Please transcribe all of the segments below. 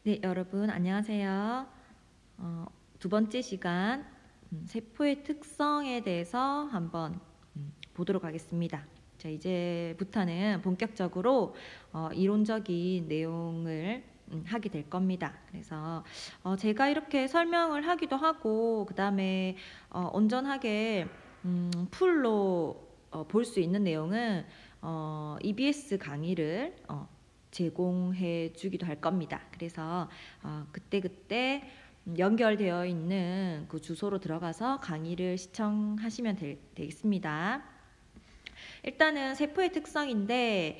네, 여러분 안녕하세요. 두 번째 시간 세포의 특성에 대해서 한번 보도록 하겠습니다. 자, 이제부터는 본격적으로 이론적인 내용을 하게 될 겁니다. 그래서 제가 이렇게 설명을 하기도 하고 그 다음에 온전하게 풀로 볼 수 있는 내용은 EBS 강의를 제공해 주기도 할 겁니다. 그래서 그때그때 연결되어 있는 그 주소로 들어가서 강의를 시청하시면 되겠습니다. 일단은 세포의 특성인데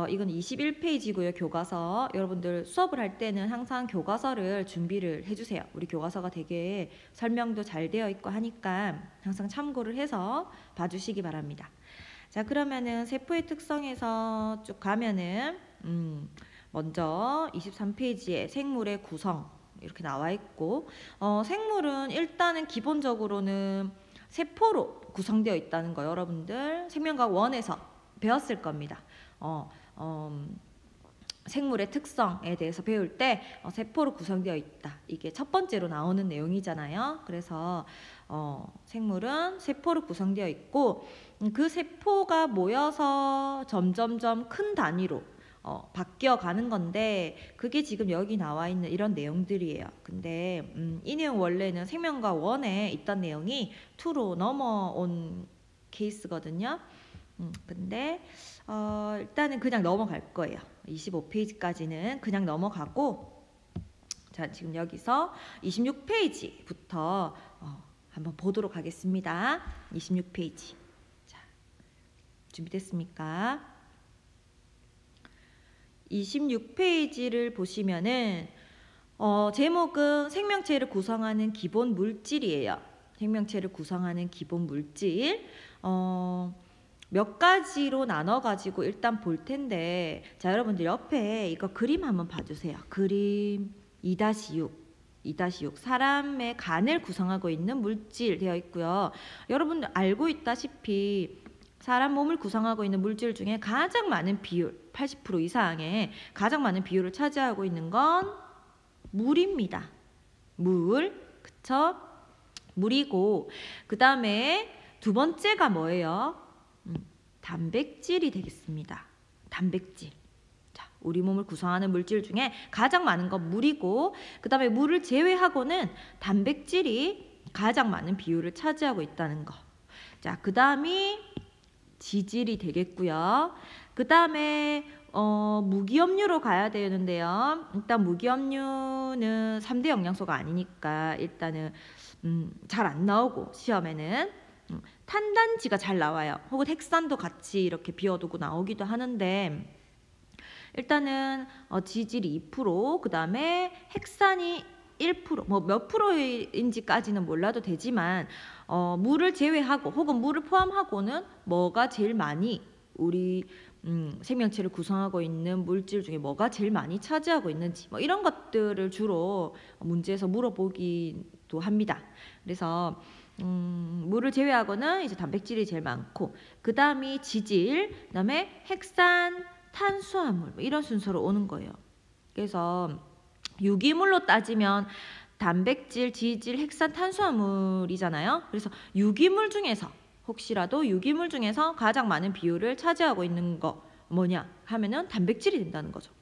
이건 21페이지고요. 교과서. 여러분들 수업을 할 때는 항상 교과서를 준비를 해주세요. 우리 교과서가 되게 설명도 잘 되어 있고 하니까 항상 참고를 해서 봐주시기 바랍니다. 자, 그러면은 세포의 특성에서 쭉 가면은 먼저 23페이지에 생물의 구성 이렇게 나와 있고 생물은 일단은 기본적으로는 세포로 구성되어 있다는 거 여러분들 생명과학 1에서 배웠을 겁니다. 생물의 특성에 대해서 배울 때 세포로 구성되어 있다. 이게 첫 번째로 나오는 내용이잖아요. 그래서 생물은 세포로 구성되어 있고 그 세포가 모여서 점점점 큰 단위로 바뀌어 가는 건데 그게 지금 여기 나와 있는 이런 내용들이에요. 근데 이 내용 원래는 생명과학 1에 있던 내용이 2로 넘어온 케이스거든요. 근데 일단은 그냥 넘어갈 거예요. 25페이지까지는 그냥 넘어가고 자, 지금 여기서 26페이지부터 한번 보도록 하겠습니다. 26페이지. 자, 준비됐습니까? 26페이지를 보시면은 제목은 생명체를 구성하는 기본 물질이에요. 생명체를 구성하는 기본 물질. 몇 가지로 나눠 가지고 일단 볼 텐데 자, 여러분들 옆에 이거 그림 한번 봐주세요. 그림 2-6 사람의 간을 구성하고 있는 물질 되어 있고요. 여러분들 알고 있다시피 사람 몸을 구성하고 있는 물질 중에 가장 많은 비율 80% 이상의 가장 많은 비율을 차지하고 있는 건 물입니다. 물, 그쵸? 물이고 그 다음에 두 번째가 뭐예요? 단백질이 되겠습니다. 단백질. 자, 우리 몸을 구성하는 물질 중에 가장 많은 건 물이고 그 다음에 물을 제외하고는 단백질이 가장 많은 비율을 차지하고 있다는 거. 자, 그 다음이 지질이 되겠고요. 그 다음에 무기염류로 가야 되는데요. 일단 무기염류는 3대 영양소가 아니니까 일단은 잘 안 나오고 시험에는 탄단지가 잘 나와요. 혹은 핵산도 같이 이렇게 비워두고 나오기도 하는데 일단은 지질이 2%, 그 다음에 핵산이 1%, 뭐 몇 프로인지까지는 몰라도 되지만 물을 제외하고 혹은 물을 포함하고는 뭐가 제일 많이 우리 생명체를 구성하고 있는 물질 중에 뭐가 제일 많이 차지하고 있는지 뭐 이런 것들을 주로 문제에서 물어보기도 합니다. 그래서 물을 제외하고는 이제 단백질이 제일 많고 그 다음이 지질, 그 다음에 핵산, 탄수화물 뭐 이런 순서로 오는 거예요. 그래서 유기물로 따지면 단백질, 지질, 핵산, 탄수화물이잖아요. 그래서 유기물 중에서 혹시라도 유기물 중에서 가장 많은 비율을 차지하고 있는 거 뭐냐 하면은 단백질이 된다는 거죠.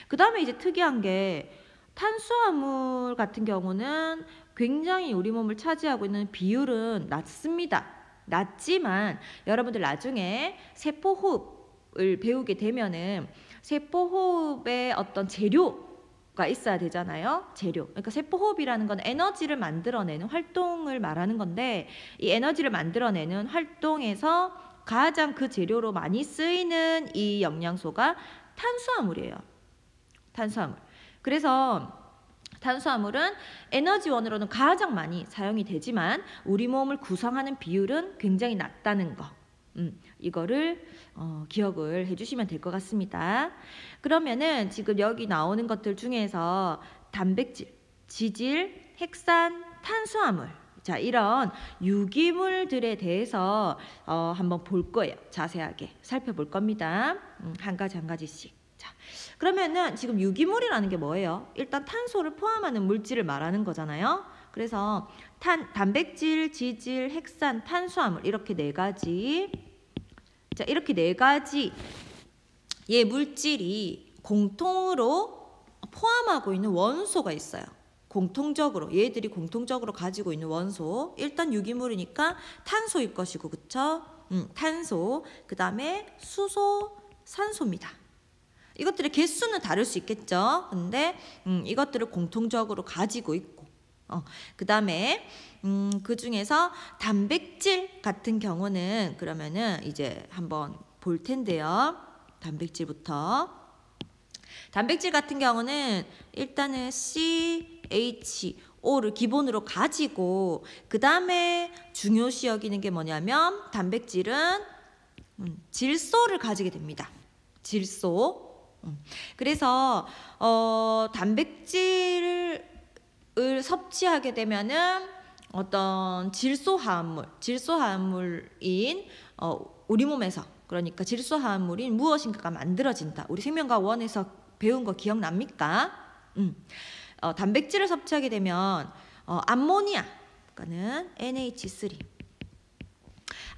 그 다음에 이제 특이한 게 탄수화물 같은 경우는 굉장히 우리 몸을 차지하고 있는 비율은 낮습니다. 낮지만 여러분들 나중에 세포호흡을 배우게 되면은 세포호흡의 어떤 재료가 있어야 되잖아요. 재료. 그러니까 세포호흡이라는 건 에너지를 만들어내는 활동을 말하는 건데 이 에너지를 만들어내는 활동에서 가장 그 재료로 많이 쓰이는 이 영양소가 탄수화물이에요. 탄수화물. 그래서 탄수화물은 에너지원으로는 가장 많이 사용이 되지만 우리 몸을 구성하는 비율은 굉장히 낮다는 거. 이거를 기억을 해주시면 될 것 같습니다. 그러면은 지금 여기 나오는 것들 중에서 단백질, 지질, 핵산, 탄수화물 자, 이런 유기물들에 대해서 한번 볼 거예요. 자세하게 살펴볼 겁니다. 한 가지 한 가지씩. 자, 그러면은 지금 유기물이라는 게 뭐예요? 일단 탄소를 포함하는 물질을 말하는 거잖아요. 그래서 단백질, 지질, 핵산, 탄수화물 이렇게 네 가지. 자, 이렇게 네 가지 의 물질이 공통으로 포함하고 있는 원소가 있어요. 공통적으로 얘들이 공통적으로 가지고 있는 원소. 일단 유기물이니까 탄소일 것이고, 그쵸? 탄소. 그 다음에 수소, 산소입니다. 이것들의 개수는 다를 수 있겠죠. 근데 이것들을 공통적으로 가지고 있고, 그 다음에 그 중에서 단백질 같은 경우는 그러면은 이제 한번 볼 텐데요. 단백질부터. 단백질 같은 경우는 일단은 CHO를 기본으로 가지고, 그 다음에 중요시 여기는 게 뭐냐면 단백질은 질소를 가지게 됩니다. 질소. 그래서 단백질을 섭취하게 되면은 어떤 질소화합물인 우리 몸에서, 그러니까 질소화합물인 무엇인가가 만들어진다. 우리 생명과학 1에서 배운 거 기억납니까? 단백질을 섭취하게 되면 암모니아는 NH3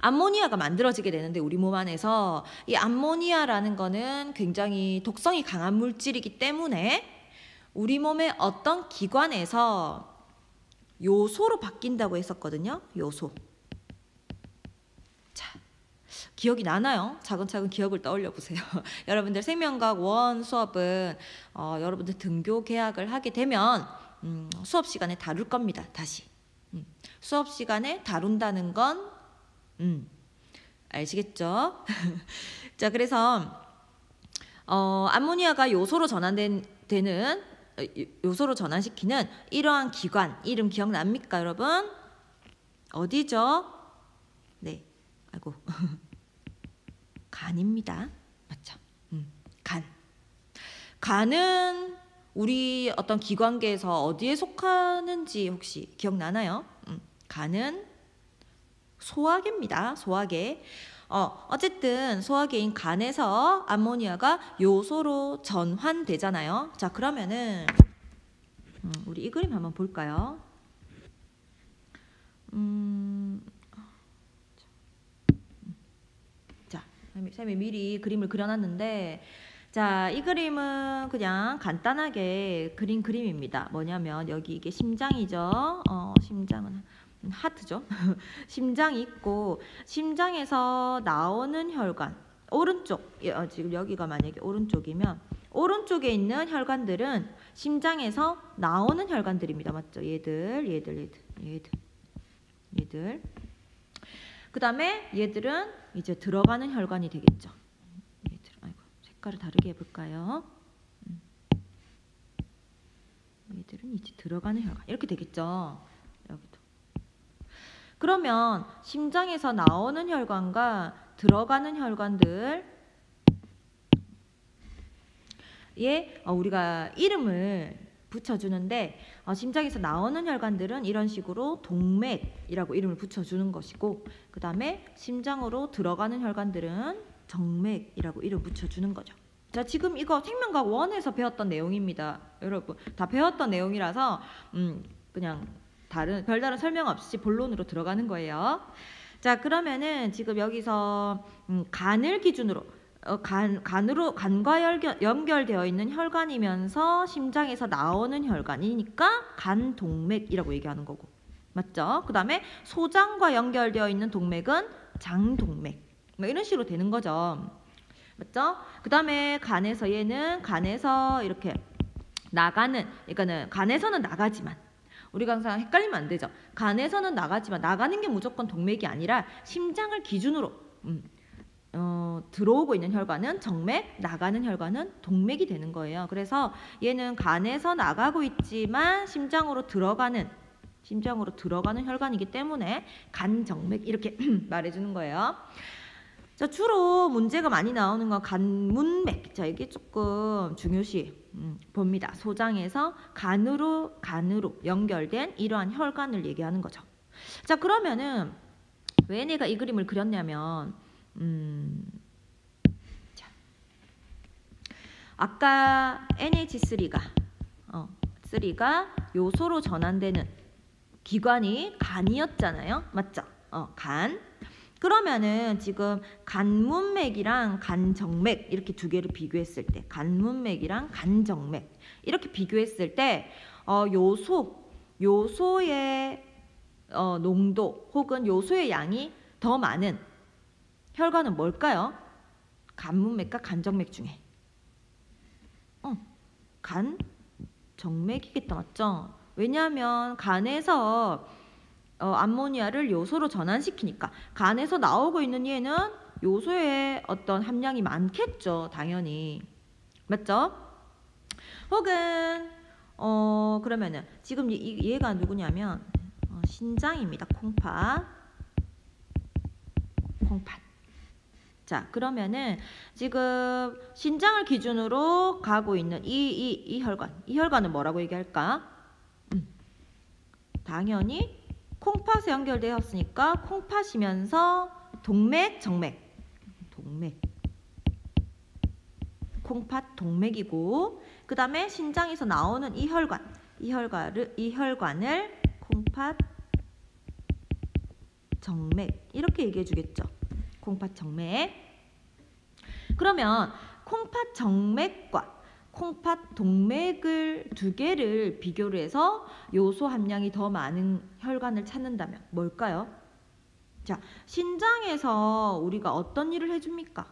암모니아가 만들어지게 되는데, 우리 몸 안에서 이 암모니아라는 거는 굉장히 독성이 강한 물질이기 때문에 우리 몸의 어떤 기관에서 요소로 바뀐다고 했었거든요. 요소. 자, 기억이 나나요? 차근차근 기억을 떠올려 보세요. 여러분들 생명과학 1 수업은 여러분들 등교 개학을 하게 되면 수업 시간에 다룰 겁니다. 다시. 수업 시간에 다룬다는 건 아시겠죠? 자, 그래서 암모니아가 요소로 요소로 전환시키는 이러한 기관 이름 기억납니까, 여러분? 어디죠? 네, 아이고 간입니다. 맞죠? 간. 간은 우리 어떤 기관계에서 어디에 속하는지 혹시 기억나나요? 간은 소화계입니다. 소화계. 어쨌든 소화계인 간에서 암모니아가 요소로 전환되잖아요. 자, 그러면은 우리 이 그림 한번 볼까요? 자, 쌤이 미리 그림을 그려놨는데, 자, 이 그림은 그냥 간단하게 그린 그림입니다. 뭐냐면 여기 이게 심장이죠. 심장은 하트죠. 심장이 있고, 심장에서 나오는 혈관 오른쪽, 지금 여기가 만약에 오른쪽이면 오른쪽에 있는 혈관들은 심장에서 나오는 혈관들입니다. 맞죠? 얘들. 그 다음에 얘들은 이제 들어가는 혈관이 되겠죠. 얘들, 아이고, 색깔을 다르게 해볼까요? 얘들은 이제 들어가는 혈관 이렇게 되겠죠. 여기도. 그러면 심장에서 나오는 혈관과 들어가는 혈관들 우리가 이름을 붙여주는데, 심장에서 나오는 혈관들은 이런 식으로 동맥이라고 이름을 붙여주는 것이고, 그 다음에 심장으로 들어가는 혈관들은 정맥이라고 이름 붙여주는 거죠. 자, 지금 이거 생명과학 1에서 배웠던 내용입니다. 여러분 다 배웠던 내용이라서 그냥 별다른 설명 없이 본론으로 들어가는 거예요. 자, 그러면은 지금 여기서 간을 기준으로 간과 연결되어 있는 혈관이면서 심장에서 나오는 혈관이니까 간동맥이라고 얘기하는 거고, 맞죠? 그 다음에 소장과 연결되어 있는 동맥은 장동맥, 뭐 이런 식으로 되는 거죠. 맞죠? 그 다음에 간에서 이렇게 나가는, 그러니까는 간에서는 나가지만, 우리가 항상 헷갈리면 안 되죠. 간에서는 나가지만 나가는 게 무조건 동맥이 아니라 심장을 기준으로 들어오고 있는 혈관은 정맥, 나가는 혈관은 동맥이 되는 거예요. 그래서 얘는 간에서 나가고 있지만 심장으로 들어가는 혈관이기 때문에 간정맥 이렇게 말해주는 거예요. 자, 주로 문제가 많이 나오는 건 간문맥. 자, 이게 조금 중요시 봅니다. 소장에서 간으로 연결된 이러한 혈관을 얘기하는 거죠. 자, 그러면은 왜 내가 이 그림을 그렸냐면, 아까 NH3가 요소로 전환되는 기관이 간이었잖아요. 맞죠? 간. 그러면은 지금 간문맥이랑 간정맥 이렇게 두 개를 비교했을 때, 간문맥이랑 간정맥 이렇게 비교했을 때 요소의 농도 혹은 요소의 양이 더 많은 혈관은 뭘까요? 간문맥과 간정맥 중에 간정맥이겠다. 맞죠? 왜냐하면 간에서 암모니아를 요소로 전환시키니까 간에서 나오고 있는 얘는 요소의 어떤 함량이 많겠죠. 당연히. 맞죠? 혹은 그러면은 지금 얘가 누구냐면 신장입니다. 콩팥. 자, 그러면은 지금 신장을 기준으로 가고 있는 이 혈관은 뭐라고 얘기할까? 당연히 콩팥에 연결되었으니까 콩팥이면서 동맥, 정맥. 콩팥 동맥이고, 그 다음에 신장에서 나오는 이 혈관을 콩팥 정맥 이렇게 얘기해 주겠죠. 콩팥 정맥. 그러면 콩팥 정맥과 콩팥 동맥을 두 개를 비교를 해서 요소 함량이 더 많은 혈관을 찾는다면 뭘까요? 자, 신장에서 우리가 어떤 일을 해줍니까?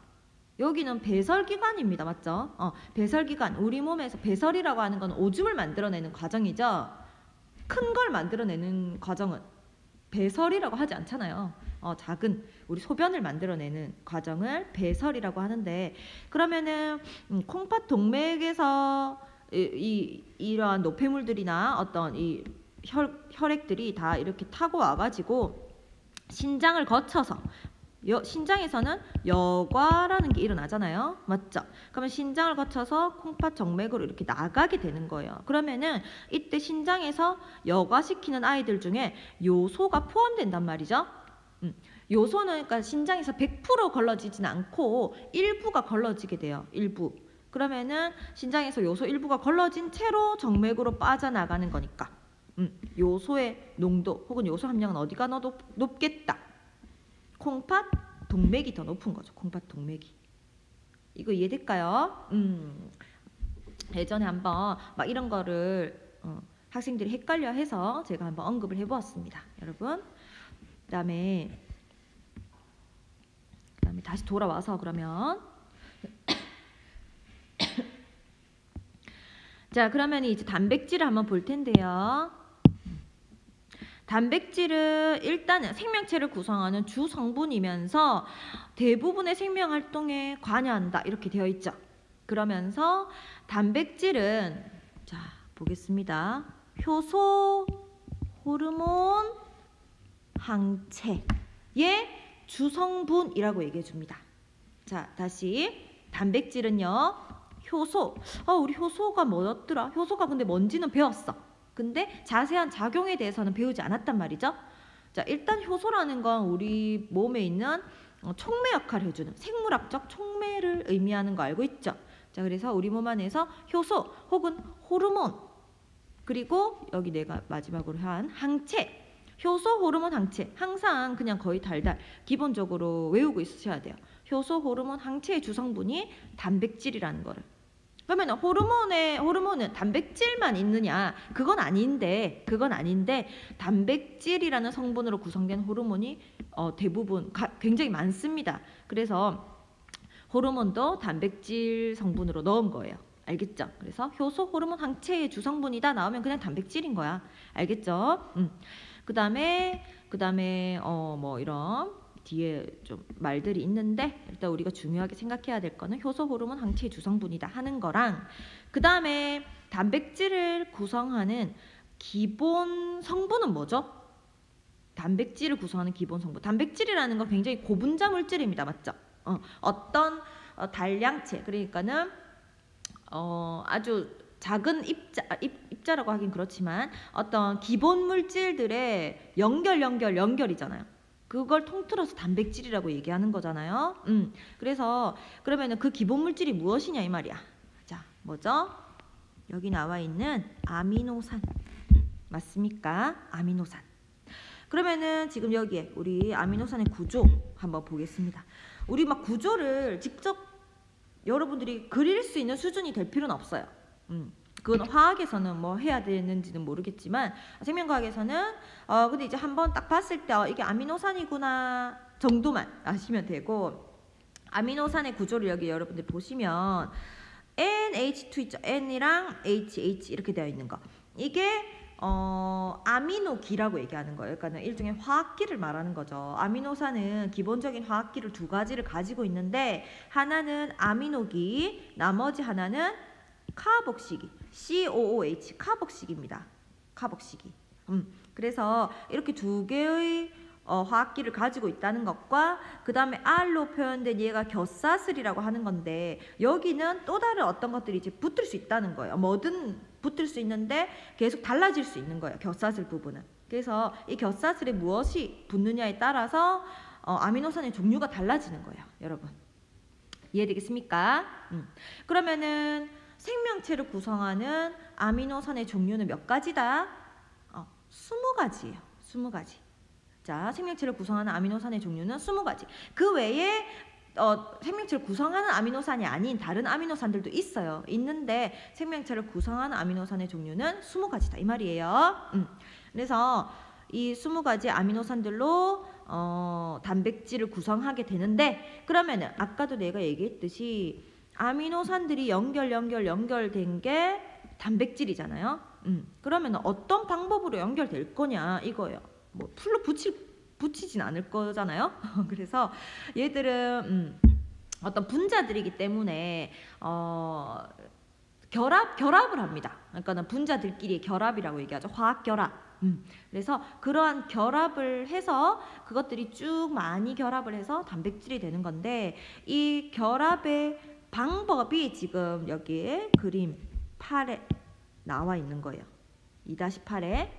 여기는 배설기관입니다. 맞죠? 배설기관. 우리 몸에서 배설이라고 하는 건 오줌을 만들어내는 과정이죠. 큰 걸 만들어내는 과정은 배설이라고 하지 않잖아요. 작은 우리 소변을 만들어내는 과정을 배설이라고 하는데, 그러면은 콩팥 동맥에서 이러한 노폐물들이나 어떤 이 혈액들이 다 이렇게 타고 와가지고 신장을 거쳐서 신장에서는 여과라는 게 일어나잖아요. 맞죠? 그러면 신장을 거쳐서 콩팥 정맥으로 이렇게 나가게 되는 거예요. 그러면은 이때 신장에서 여과시키는 아이들 중에 요소가 포함된단 말이죠. 요소는 그러니까 신장에서 100% 걸러지진 않고 일부가 걸러지게 돼요. 일부. 그러면은 신장에서 요소 일부가 걸러진 채로 정맥으로 빠져나가는 거니까 요소의 농도 혹은 요소 함량은 어디가 높겠다? 콩팥 동맥이 더 높은 거죠. 콩팥 동맥이. 이거 이해될까요? 예전에 한번 막 이런 거를 학생들이 헷갈려 해서 제가 한번 언급을 해보았습니다. 여러분. 그다음에 다시 돌아와서 그러면 자, 그러면 이제 단백질을 한번 볼 텐데요. 단백질은 일단은 생명체를 구성하는 주 성분이면서 대부분의 생명 활동에 관여한다 이렇게 되어 있죠. 그러면서 단백질은 자, 보겠습니다. 효소, 호르몬, 항체의 주성분이라고 얘기해 줍니다. 자, 다시 단백질은요. 효소. 우리 효소가 뭐였더라? 효소가 근데 뭔지는 배웠어. 근데 자세한 작용에 대해서는 배우지 않았단 말이죠. 자, 일단 효소라는 건 우리 몸에 있는 촉매 역할을 해주는 생물학적 촉매를 의미하는 거 알고 있죠. 자, 그래서 우리 몸 안에서 효소 혹은 호르몬, 그리고 여기 내가 마지막으로 한 항체, 효소, 호르몬, 항체 항상 그냥 거의 달달 기본적으로 외우고 있으셔야 돼요. 효소, 호르몬, 항체의 주성분이 단백질이라는 거를. 그러면 호르몬은 단백질만 있느냐? 그건 아닌데 단백질이라는 성분으로 구성된 호르몬이 대부분 굉장히 많습니다. 그래서 호르몬도 단백질 성분으로 넣은 거예요. 알겠죠? 그래서 효소, 호르몬, 항체의 주성분이다 나오면 그냥 단백질인 거야. 알겠죠? 그다음에 뭐 이런 뒤에 좀 말들이 있는데 일단 우리가 중요하게 생각해야 될 거는 효소, 호르몬, 항체의 주성분이다 하는 거랑, 그 다음에 단백질을 구성하는 기본 성분은 뭐죠? 단백질을 구성하는 기본 성분. 단백질이라는 건 굉장히 고분자 물질입니다. 맞죠? 어떤 단량체, 그러니까는 아주 작은 입자라고 하긴 그렇지만 어떤 기본 물질들의 연결이잖아요. 그걸 통틀어서 단백질이라고 얘기하는 거잖아요. 그래서 그러면은 그 기본 물질이 무엇이냐 이 말이야. 자, 뭐죠? 여기 나와 있는 아미노산 맞습니까? 아미노산. 그러면은 지금 여기에 우리 아미노산의 구조 한번 보겠습니다. 우리 막 구조를 직접 여러분들이 그릴 수 있는 수준이 될 필요는 없어요. 그건 화학에서는 뭐 해야 되는지는 모르겠지만 생명과학에서는 근데 이제 한번 딱 봤을 때 이게 아미노산이구나 정도만 아시면 되고, 아미노산의 구조를 여기 여러분들 보시면 NH2 있죠. N이랑 HH 이렇게 되어 있는 거. 이게 아미노기라고 얘기하는 거예요. 그러니까 일종의 화학기를 말하는 거죠. 아미노산은 기본적인 화학기를 두 가지를 가지고 있는데 하나는 아미노기, 나머지 하나는 카복식이, COOH, 카복식입니다. 카복식이. 그래서 이렇게 두 개의 화학기를 가지고 있다는 것과 그 다음에 R로 표현된 얘가 곁사슬이라고 하는 건데 여기는 또 다른 어떤 것들이 이제 붙을 수 있다는 거예요. 뭐든 붙을 수 있는데 계속 달라질 수 있는 거예요. 곁사슬 부분은. 그래서 이 곁사슬에 무엇이 붙느냐에 따라서 아미노산의 종류가 달라지는 거예요. 여러분 이해되겠습니까? 그러면은 생명체를 구성하는 아미노산의 종류는 몇 가지다? 20가지예요. 20가지. 자, 생명체를 구성하는 아미노산의 종류는 20가지. 그 외에 생명체를 구성하는 아미노산이 아닌 다른 아미노산들도 있어요. 있는데 생명체를 구성하는 아미노산의 종류는 20가지다 이 말이에요. 그래서 이 20가지 아미노산들로 단백질을 구성하게 되는데, 그러면은 아까도 내가 얘기했듯이 아미노산들이 연결된 게 단백질이잖아요. 그러면 어떤 방법으로 연결될 거냐 이거예요. 뭐 풀로 붙이진 않을 거잖아요. 그래서 얘들은 어떤 분자들이기 때문에 결합을 합니다. 그러니까 분자들끼리의 결합이라고 얘기하죠. 화학 결합. 그래서 그러한 결합을 해서 그것들이 쭉 많이 결합을 해서 단백질이 되는 건데, 이 결합의 방법이 지금 여기에 그림 8에 나와 있는 거예요. 2-8에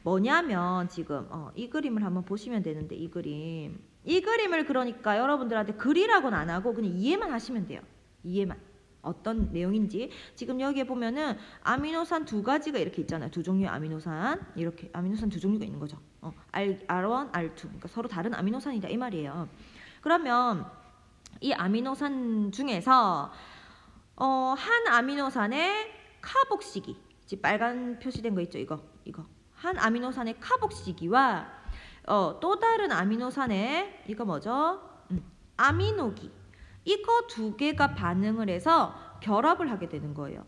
뭐냐면 지금 이 그림을 한번 보시면 되는데, 이 그림을 그러니까 여러분들한테 그리라고는 안 하고 그냥 이해만 하시면 돼요. 이해만. 어떤 내용인지. 지금 여기에 보면은 아미노산 두 가지가 이렇게 있잖아요. 두 종류의 아미노산. 이렇게 아미노산 두 종류가 있는 거죠. R1, R2. 그러니까 서로 다른 아미노산이다 이 말이에요. 그러면 이 아미노산 중에서 한 아미노산의 카복시기, 지금 빨간 표시된 거 있죠? 이거. 한 아미노산의 카복시기와 또 다른 아미노산의 이거 뭐죠? 아미노기. 이거 두 개가 반응을 해서 결합을 하게 되는 거예요.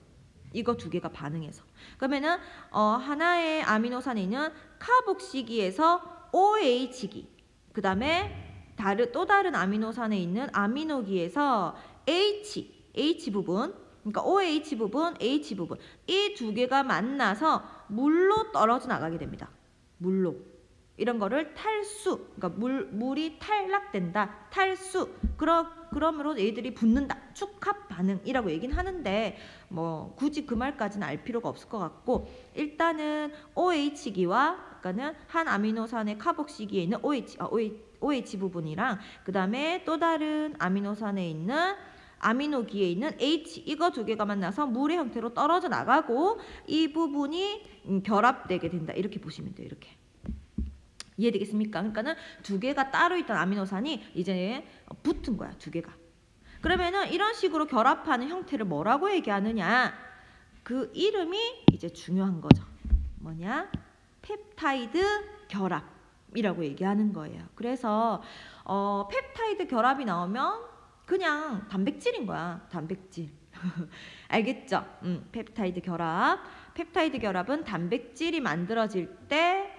이거 두 개가 반응해서. 그러면은 하나의 아미노산에 있는 카복시기에서 OH기, 그 다음에 또 다른 아미노산에 있는 아미노기에서 H 부분, 그러니까 OH 부분, H 부분, 이 두 개가 만나서 물로 떨어져 나가게 됩니다. 물로. 이런 거를 탈수, 그러니까 물이 탈락된다, 탈수. 그러므로 얘들이 붙는다, 축합 반응이라고 얘기는 하는데 뭐 굳이 그 말까지는 알 필요가 없을 것 같고, 일단은 OH기와 그러니까는 한 아미노산의 카복시기에 있는 OH 부분이랑 그 다음에 또 다른 아미노산에 있는 아미노기에 있는 H, 이거 두 개가 만나서 물의 형태로 떨어져 나가고 이 부분이 결합되게 된다. 이렇게 보시면 돼요. 이렇게. 이해되겠습니까? 그러니까는 두 개가 따로 있던 아미노산이 이제 붙은 거야. 두 개가. 그러면은 이런 식으로 결합하는 형태를 뭐라고 얘기하느냐? 그 이름이 이제 중요한 거죠. 뭐냐? 펩타이드 결합이라고 얘기하는 거예요. 그래서 펩타이드 결합이 나오면 그냥 단백질인 거야. 단백질. 알겠죠? 펩타이드 결합. 펩타이드 결합은 단백질이 만들어질 때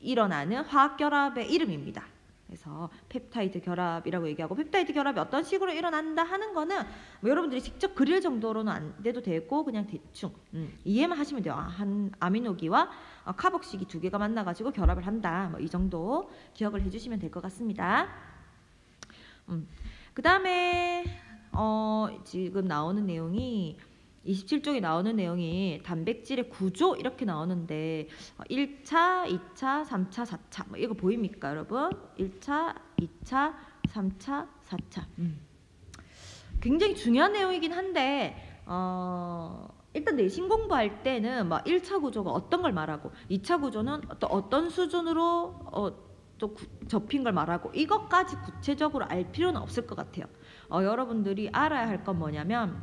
일어나는 화학 결합의 이름입니다. 그래서 펩타이드 결합이라고 얘기하고, 펩타이드 결합이 어떤 식으로 일어난다 하는 거는 뭐 여러분들이 직접 그릴 정도로는 안 돼도 되고 그냥 대충 이해만 하시면 돼요. 한 아미노기와 카복시기 두 개가 만나가지고 결합을 한다. 뭐 이 정도 기억을 해주시면 될 것 같습니다. 그 다음에 지금 나오는 내용이 27쪽에 나오는 내용이 단백질의 구조 이렇게 나오는데 1차, 2차, 3차, 4차 뭐 이거 보입니까 여러분? 1차, 2차, 3차, 4차 굉장히 중요한 내용이긴 한데 일단 내신 공부할 때는 막 1차 구조가 어떤 걸 말하고 2차 구조는 어떤 수준으로 또 접힌 걸 말하고 이것까지 구체적으로 알 필요는 없을 것 같아요. 여러분들이 알아야 할 건 뭐냐면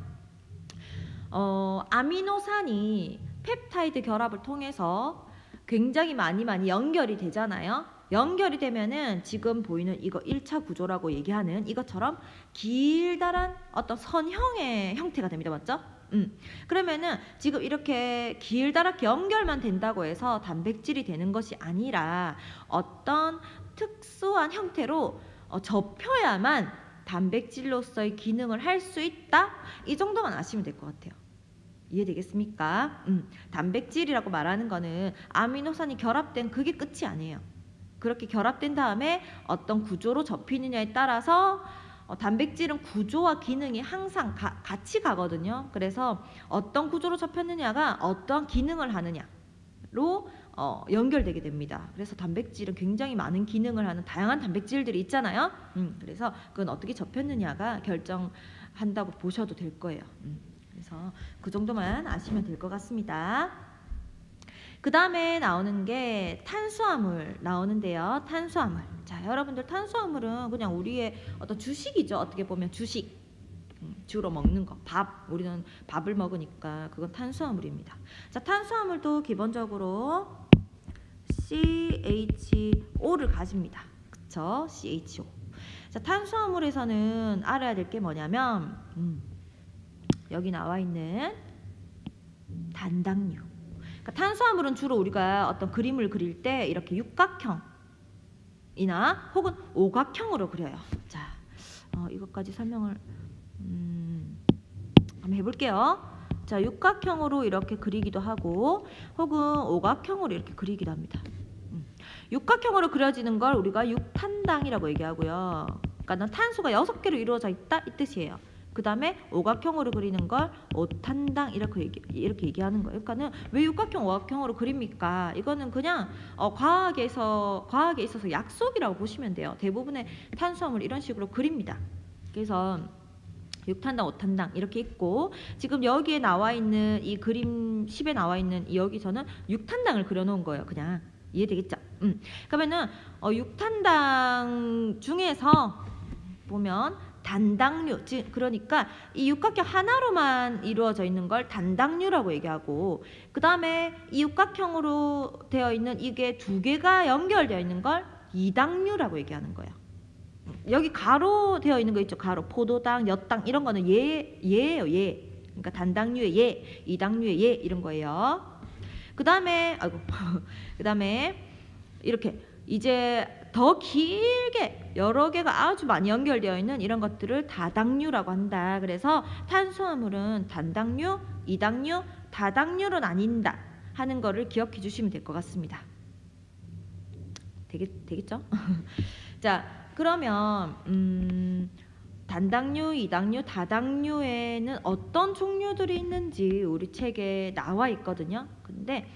아미노산이 펩타이드 결합을 통해서 굉장히 많이 연결이 되잖아요. 연결이 되면은 지금 보이는 이거 1차 구조라고 얘기하는 이것처럼 길다란 어떤 선형의 형태가 됩니다. 맞죠? 그러면은 지금 이렇게 길다랗게 연결만 된다고 해서 단백질이 되는 것이 아니라 어떤 특수한 형태로 접혀야만 단백질로서의 기능을 할 수 있다. 이 정도만 아시면 될 것 같아요. 이해되겠습니까? 단백질이라고 말하는 거는 아미노산이 결합된 그게 끝이 아니에요. 그렇게 결합된 다음에 어떤 구조로 접히느냐에 따라서 단백질은 구조와 기능이 항상 같이 가거든요. 그래서 어떤 구조로 접혔느냐가 어떤 기능을 하느냐로 연결되게 됩니다. 그래서 단백질은 굉장히 많은 기능을 하는 다양한 단백질들이 있잖아요. 그래서 그건 어떻게 접혔느냐가 결정한다고 보셔도 될 거예요. 그래서 그 정도만 아시면 될 것 같습니다. 그 다음에 나오는 게 탄수화물 나오는데요. 탄수화물. 자, 여러분들 탄수화물은 그냥 우리의 어떤 주식이죠. 어떻게 보면 주식. 주로 먹는 거. 밥. 우리는 밥을 먹으니까 그건 탄수화물입니다. 자, 탄수화물도 기본적으로 CHO를 가집니다. 그쵸? CHO. 자, 탄수화물에서는 알아야 될 게 뭐냐면 여기 나와 있는 단당류. 그러니까 탄수화물은 주로 우리가 어떤 그림을 그릴 때 이렇게 육각형이나 혹은 오각형으로 그려요. 자, 이것까지 설명을 한번 해볼게요. 자, 육각형으로 이렇게 그리기도 하고 혹은 오각형으로 이렇게 그리기도 합니다. 육각형으로 그려지는 걸 우리가 육탄당이라고 얘기하고요. 그러니까 탄수가 6개로 이루어져 있다 이 뜻이에요. 그 다음에 오각형으로 그리는 걸 오탄당 이렇게 얘기하는 거예요. 그러니까는 왜 육각형, 오각형으로 그립니까? 이거는 그냥 과학에 있어서 약속이라고 보시면 돼요. 대부분의 탄수화물 이런 식으로 그립니다. 그래서 육탄당, 오탄당 이렇게 있고 지금 여기에 나와 있는 이 그림 10에 나와 있는 여기서는 육탄당을 그려놓은 거예요. 그냥 이해되겠죠? 그러면은 육탄당 중에서 보면 단당류, 즉 그러니까 이 육각형 하나로만 이루어져 있는 걸 단당류라고 얘기하고 그 다음에 이 육각형으로 되어 있는 이게 2개가 연결되어 있는 걸 이당류라고 얘기하는 거예요. 여기 가로 되어 있는 거 있죠. 가로, 포도당, 엿당 이런 거는 예예요. 예. 그러니까 단당류의 예, 이당류의 예 이런 거예요. 그 다음에 이렇게 이제 더 길게 여러 개가 아주 많이 연결되어 있는 이런 것들을 다당류라고 한다. 그래서 탄수화물은 단당류, 이당류, 다당류로 나뉜다 하는 거를 기억해 주시면 될 것 같습니다. 되겠죠? 자, 그러면 단당류, 이당류, 다당류에는 어떤 종류들이 있는지 우리 책에 나와 있거든요. 근데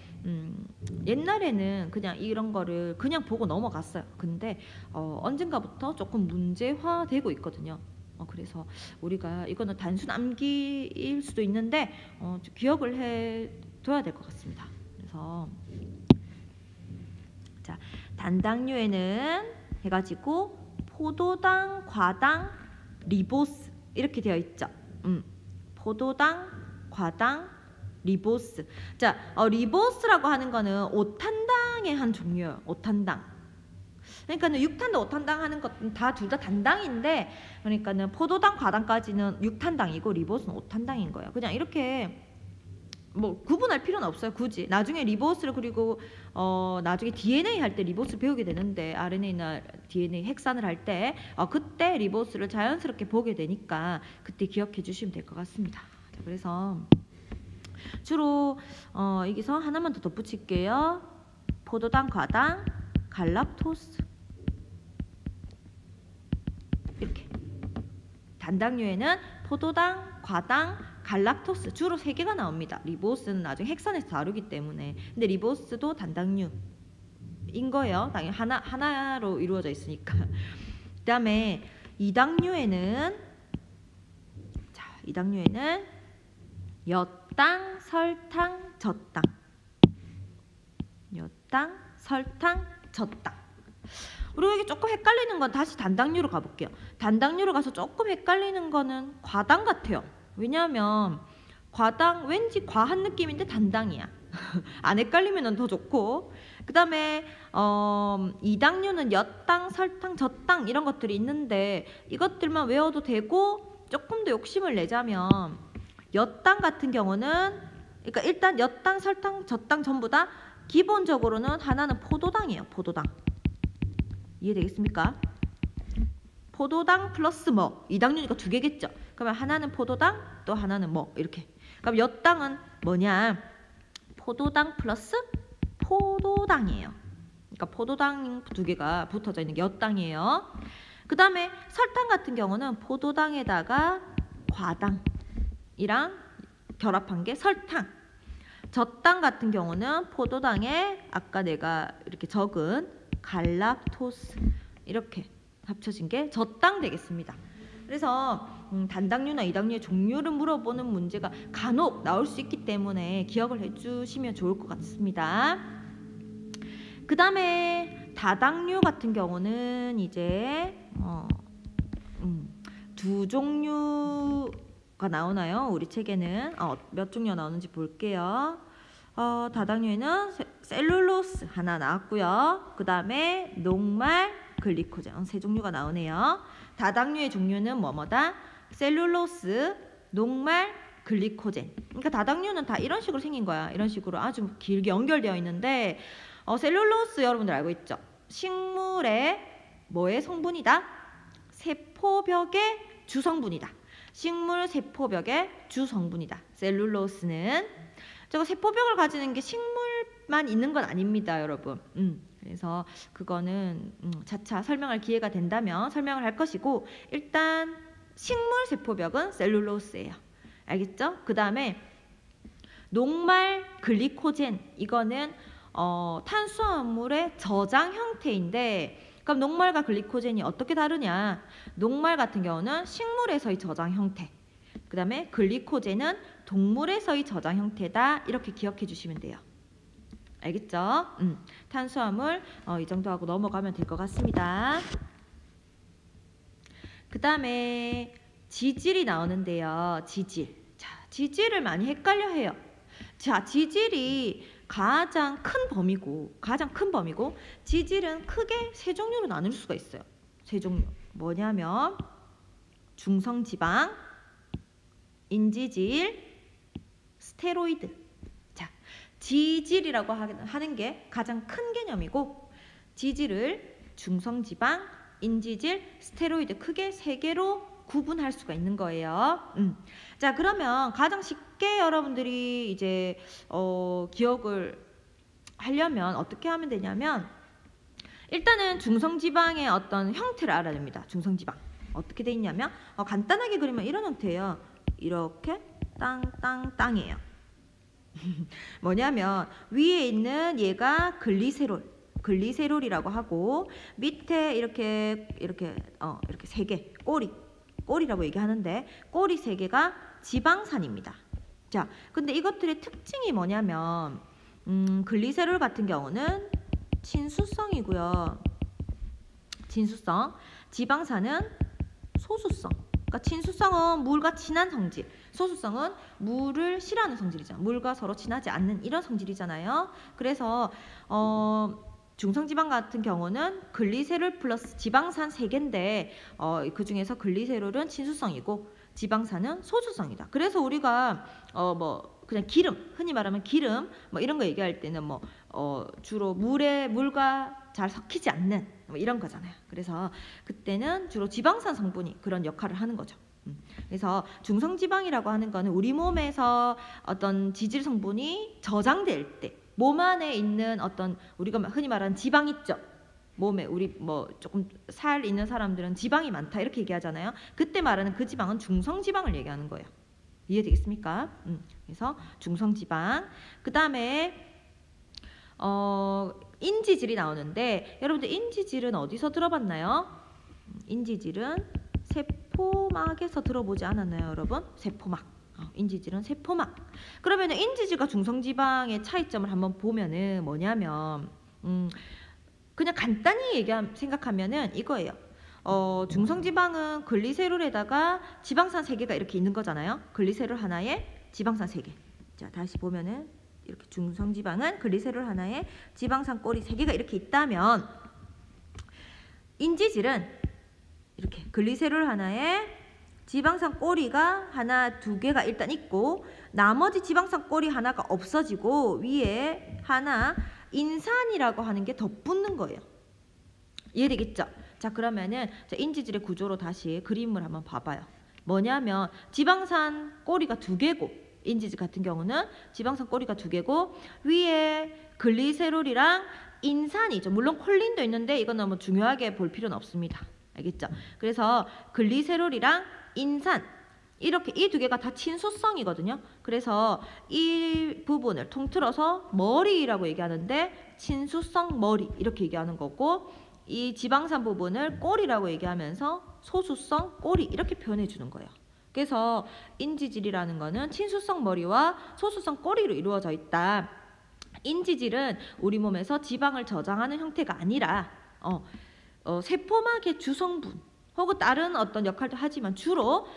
옛날에는 그냥 이런 거를 그냥 보고 넘어갔어요. 근데 언젠가부터 조금 문제화되고 있거든요. 그래서 우리가 이거는 단순 암기일 수도 있는데 기억을 해둬야 될 것 같습니다. 그래서 자, 단당류에는 해가지고 포도당, 과당, 리보스 이렇게 되어 있죠. 포도당, 과당, 리보스. 자, 리보스라고 하는 거는 오탄당의 한 종류예요. 오탄당. 그러니까는 육탄당, 오탄당 하는 것은 둘 다 단당인데, 그러니까는 포도당, 과당까지는 육탄당이고 리보스는 오탄당인 거예요. 그냥 이렇게 뭐 구분할 필요는 없어요. 굳이 나중에 리보스를 그리고 나중에 DNA 할 때 리보스 배우게 되는데 RNA나 DNA 핵산을 할 때 그때 리보스를 자연스럽게 보게 되니까 그때 기억해 주시면 될 것 같습니다. 자, 그래서 주로 여기서 하나만 더 덧붙일게요. 포도당, 과당, 갈락토스 이렇게 단당류에는 포도당, 과당, 갈락토스 주로 3개가 나옵니다. 리보스는 나중에 핵산에서 다루기 때문에. 근데 리보스도 단당류인 거예요. 당연히 하나로 이루어져 있으니까. 그 다음에 이당류에는 이당류에는 엿당, 설탕, 젖당. 엿당, 설탕, 젖당. 그리고 이게 조금 헷갈리는 건 다시 단당류로 가볼게요. 단당류로 가서 조금 헷갈리는 거는 과당 같아요. 왜냐하면 과당 왠지 과한 느낌인데 단당이야. 안 헷갈리면 더 좋고, 그 다음에 이당류는 엿당, 설탕, 젖당 이런 것들이 있는데 이것들만 외워도 되고, 조금 더 욕심을 내자면 엿당 같은 경우는, 그러니까 일단 엿당, 설탕, 젖당 전부 다 기본적으로는 하나는 포도당이에요. 포도당. 이해되겠습니까? 포도당 플러스 뭐, 이당류니까 두 개겠죠. 그러면 하나는 포도당, 또 하나는 뭐, 이렇게. 그럼 엿당은 뭐냐? 포도당 플러스 포도당이에요. 그러니까 포도당 두 개가 붙어져 있는 게 엿당이에요. 그 다음에 설탕 같은 경우는 포도당에다가 과당이랑 결합한 게 설탕. 젖당 같은 경우는 포도당에 아까 내가 이렇게 적은 갈락토스 이렇게 합쳐진 게 젖당 되겠습니다. 그래서 단당류나 이당류의 종류를 물어보는 문제가 간혹 나올 수 있기 때문에 기억을 해주시면 좋을 것 같습니다. 그 다음에 다당류 같은 경우는 이제 두 종류가 나오나요? 우리 책에는 몇 종류가 나오는지 볼게요. 다당류에는 셀룰로스 하나 나왔고요. 그 다음에 녹말, 글리코젠 세 종류가 나오네요. 다당류의 종류는 뭐뭐다? 셀룰로스, 녹말, 글리코젠. 그러니까 다당류는 다 이런 식으로 생긴 거야. 이런 식으로 아주 길게 연결되어 있는데 셀룰로스 여러분들 알고 있죠? 식물의 뭐의 성분이다? 세포벽의 주성분이다. 식물 세포벽의 주성분이다. 셀룰로스는. 저거 세포벽을 가지는 게 식물만 있는 건 아닙니다, 여러분. 그래서 그거는 차차 설명할 기회가 된다면 설명을 할 것이고, 일단 식물 세포벽은 셀룰로스예요. 알겠죠? 그 다음에 녹말 글리코젠, 이거는 탄수화물의 저장 형태인데, 그럼 녹말과 글리코젠이 어떻게 다르냐? 녹말 같은 경우는 식물에서의 저장 형태, 그 다음에 글리코젠은 동물에서의 저장 형태다. 이렇게 기억해 주시면 돼요. 알겠죠? 탄수화물 이 정도 하고 넘어가면 될 것 같습니다. 그 다음에 지질이 나오는데요. 지질. 자, 지질을 많이 헷갈려 해요. 자, 지질이 가장 큰 범위고 지질은 크게 세 종류로 나눌 수가 있어요. 세 종류. 뭐냐면 중성지방, 인지질, 스테로이드. 자, 지질이라고 하는 게 가장 큰 개념이고, 지질을 중성지방, 인지질, 스테로이드 크게 세 개로 구분할 수가 있는 거예요. 자, 그러면 가장 쉽게 여러분들이 이제 기억을 하려면 어떻게 하면 되냐면, 일단은 중성지방의 어떤 형태를 알아야 됩니다. 중성지방 어떻게 돼 있냐면 간단하게 그리면 이런 형태예요. 이렇게 땅땅땅이에요. 뭐냐면 위에 있는 얘가 글리세롤이라고 하고, 밑에 이렇게 세 개, 꼬리라고 얘기하는데, 꼬리 세 개가 지방산입니다. 자, 근데 이것들의 특징이 뭐냐면 글리세롤 같은 경우는 친수성이고요. 진수성. 지방산은 소수성. 그러니까 친수성은 물과 친한 성질, 소수성은 물을 싫어하는 성질이잖아요. 물과 서로 친하지 않는 이런 성질이잖아요. 그래서 중성지방 같은 경우는 글리세롤 플러스 지방산 3개인데 그 중에서 글리세롤은 친수성이고 지방산은 소수성이다. 그래서 우리가 그냥 기름, 흔히 말하면 기름 뭐 이런 거 얘기할 때는 주로 물과 잘 섞이지 않는 뭐 이런 거잖아요. 그래서 그때는 주로 지방산 성분이 그런 역할을 하는 거죠. 그래서 중성지방이라고 하는 거는 우리 몸에서 어떤 지질 성분이 저장될 때, 몸 안에 있는 어떤 우리가 흔히 말하는 지방 있죠. 몸에 우리 조금 살 있는 사람들은 지방이 많다 이렇게 얘기하잖아요. 그때 말하는 그 지방은 중성지방을 얘기하는 거예요. 이해되겠습니까? 그래서 중성지방. 그 다음에 인지질이 나오는데, 여러분들 인지질은 어디서 들어봤나요? 인지질은 세포 세포막에서 들어보지 않았나요, 여러분? 세포막. 인지질은 세포막. 그러면은 인지질과 중성지방의 차이점을 한번 보면은 뭐냐면 그냥 간단히 생각하면은 이거예요. 중성지방은 글리세롤에다가 지방산 3개가 이렇게 있는 거잖아요. 글리세롤 하나에 지방산 3개. 자, 다시 보면은 이렇게 중성지방은 글리세롤 하나에 지방산 꼬리 3개가 이렇게 있다면 인지질은 이렇게 글리세롤 하나에 지방산 꼬리가 하나, 2개가 일단 있고 나머지 지방산 꼬리 하나가 없어지고 위에 하나 인산이라고 하는 게 덧붙는 거예요. 이해되겠죠? 자, 그러면은 인지질의 구조로 다시 그림을 한번 봐봐요. 뭐냐면 지방산 꼬리가 2개고 인지질 같은 경우는 지방산 꼬리가 2개고 위에 글리세롤이랑 인산이죠. 물론 콜린도 있는데 이건 너무 중요하게 볼 필요는 없습니다. 알겠죠? 그래서 글리세롤이랑 인산 이렇게 이 2개가 다 친수성이거든요. 그래서 이 부분을 통틀어서 머리라고 얘기하는데 친수성 머리 이렇게 얘기하는 거고 이 지방산 부분을 꼬리라고 얘기하면서 소수성 꼬리 이렇게 표현해 주는 거예요. 그래서 인지질이라는 거는 친수성 머리와 소수성 꼬리로 이루어져 있다. 인지질은 우리 몸에서 지방을 저장하는 형태가 아니라 세포막의 주성분 혹은 다른 어떤 역할도 하지만 주로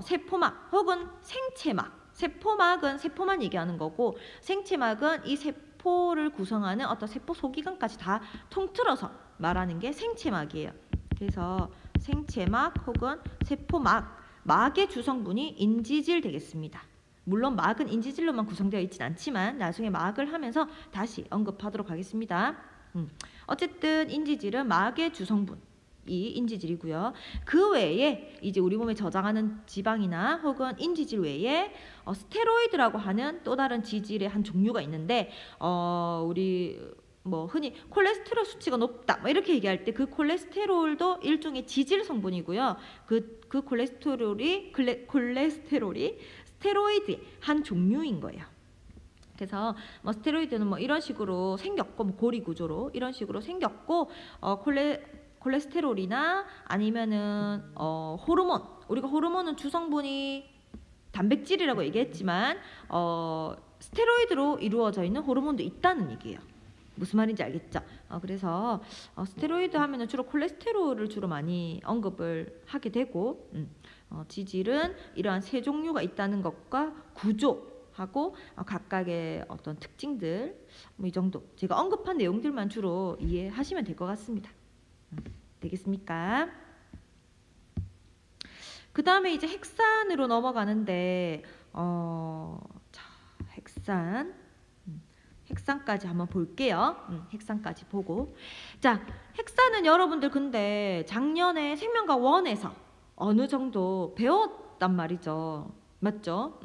세포막 혹은 생체막. 세포막은 세포만 얘기하는 거고 생체막은 이 세포를 구성하는 어떤 세포 소기관까지 다 통틀어서 말하는 게 생체막이에요. 그래서 생체막 혹은 세포막, 막의 주성분이 인지질 되겠습니다. 물론 막은 인지질로만 구성되어 있진 않지만 나중에 막을 하면서 다시 언급하도록 하겠습니다. 어쨌든 인지질은 막의 주성분이 인지질이고요. 그 외에 이제 우리 몸에 저장하는 지방이나 혹은 인지질 외에 스테로이드라고 하는 또 다른 지질의 한 종류가 있는데 우리 흔히 콜레스테롤 수치가 높다 이렇게 얘기할 때 그 콜레스테롤도 일종의 지질 성분이고요. 그 콜레스테롤이 스테로이드의 한 종류인 거예요. 그래서 스테로이드는 이런 식으로 생겼고 고리 구조로 이런 식으로 생겼고 콜레스테롤이나 아니면은 호르몬, 우리가 호르몬은 주성분이 단백질이라고 얘기했지만 스테로이드로 이루어져 있는 호르몬도 있다는 얘기예요. 무슨 말인지 알겠죠? 그래서 스테로이드 하면은 주로 콜레스테롤을 주로 많이 언급을 하게 되고 지질은 이러한 세 종류가 있다는 것과 구조하고 각각의 어떤 특징들 이 정도 제가 언급한 내용들만 주로 이해하시면 될 것 같습니다. 되겠습니까? 그 다음에 이제 핵산으로 넘어가는데 자, 핵산까지 한번 볼게요. 핵산까지 보고 자, 핵산은 여러분들 근데 작년에 생명과학 1에서 어느 정도 배웠단 말이죠. 맞죠?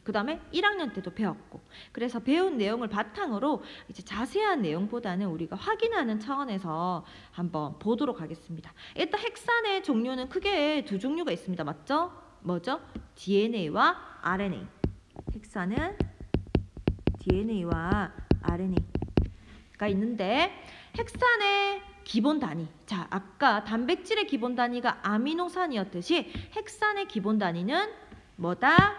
그 다음에 1학년 때도 배웠고 그래서 배운 내용을 바탕으로 이제 자세한 내용보다는 우리가 확인하는 차원에서 한번 보도록 하겠습니다. 일단 핵산의 종류는 크게 2종류가 있습니다. 맞죠? 뭐죠? DNA와 RNA. 핵산은 DNA와 RNA가 있는데 핵산의 기본 단위. 자, 아까 단백질의 기본 단위가 아미노산이었듯이 핵산의 기본 단위는 뭐다?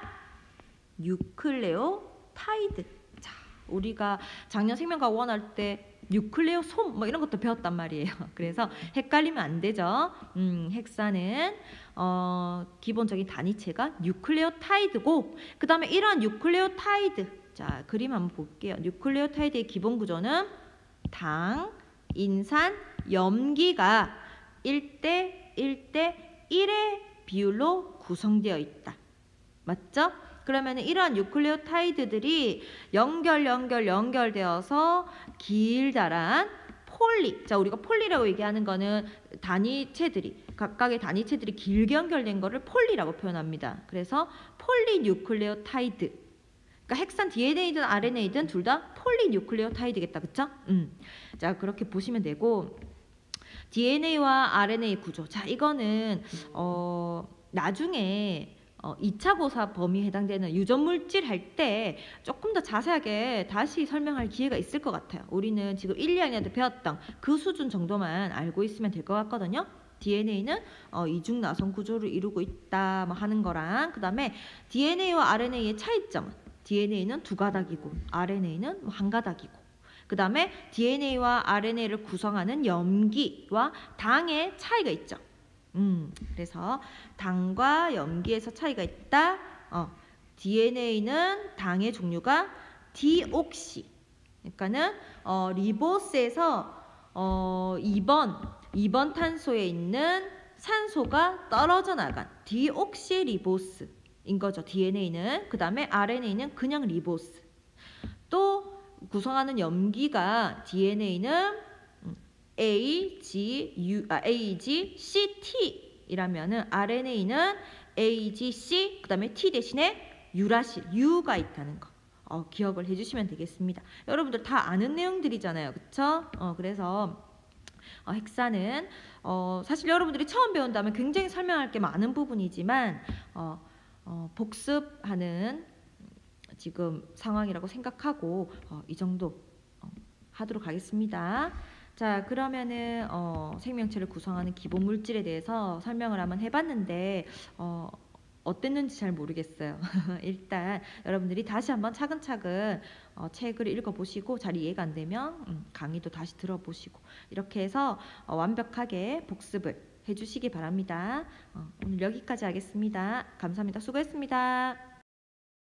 뉴클레오타이드. 자, 우리가 작년 생명과학 1 할 때 뉴클레오솜 이런 것도 배웠단 말이에요. 그래서 헷갈리면 안 되죠. 핵산은 기본적인 단위체가 뉴클레오타이드고 그 다음에 이러한 뉴클레오타이드 자, 그림 한번 볼게요. 뉴클레오타이드의 기본 구조는 당, 인산, 염기가 1대 1의 비율로 구성되어 있다. 맞죠? 그러면 이러한 뉴클레오타이드들이 연결되어서 길다란 폴리. 자, 우리가 폴리라고 얘기하는 거는 각각의 단위체들이 길게 연결된 거를 폴리라고 표현합니다. 그래서 폴리뉴클레오타이드. 그러니까 핵산 DNA든 RNA든 둘 다 폴리뉴클레오타이드겠다. 그쵸? 자, 그렇게 보시면 되고 DNA와 RNA 구조. 자, 이거는 나중에 2차 고사 범위에 해당되는 유전물질 할 때 조금 더 자세하게 다시 설명할 기회가 있을 것 같아요. 우리는 지금 1, 2학년 때 배웠던 그 수준 정도만 알고 있으면 될 것 같거든요. DNA는 이중 나선 구조를 이루고 있다 뭐 하는 거랑 그다음에 DNA와 RNA의 차이점은 DNA는 두 가닥이고 RNA는 한 가닥이고 그다음에 DNA와 RNA를 구성하는 염기와 당의 차이가 있죠. 그래서 당과 염기에서 차이가 있다. DNA는 당의 종류가 디옥시. 그러니까는 리보스에서 2번 탄소에 있는 산소가 떨어져 나간 디옥시리보스인 거죠. DNA는. 그다음에 RNA는 그냥 리보스. 또 구성하는 염기가 DNA는 AGCT 이라면은 RNA는 AGC 그다음에 T 대신에 유라실 U가 있다는 거 기억을 해주시면 되겠습니다. 여러분들 다 아는 내용들이잖아요, 그렇죠? 그래서 핵산은 사실 여러분들이 처음 배운다면 굉장히 설명할 게 많은 부분이지만 복습하는 지금 상황이라고 생각하고 이 정도 하도록 하겠습니다. 자, 그러면은 생명체를 구성하는 기본 물질에 대해서 설명을 한번 해봤는데 어땠는지 잘 모르겠어요. 일단 여러분들이 다시 한번 차근차근 책을 읽어보시고 잘 이해가 안 되면 강의도 다시 들어보시고 이렇게 해서 완벽하게 복습을 해주시기 바랍니다. 오늘 여기까지 하겠습니다. 감사합니다. 수고했습니다.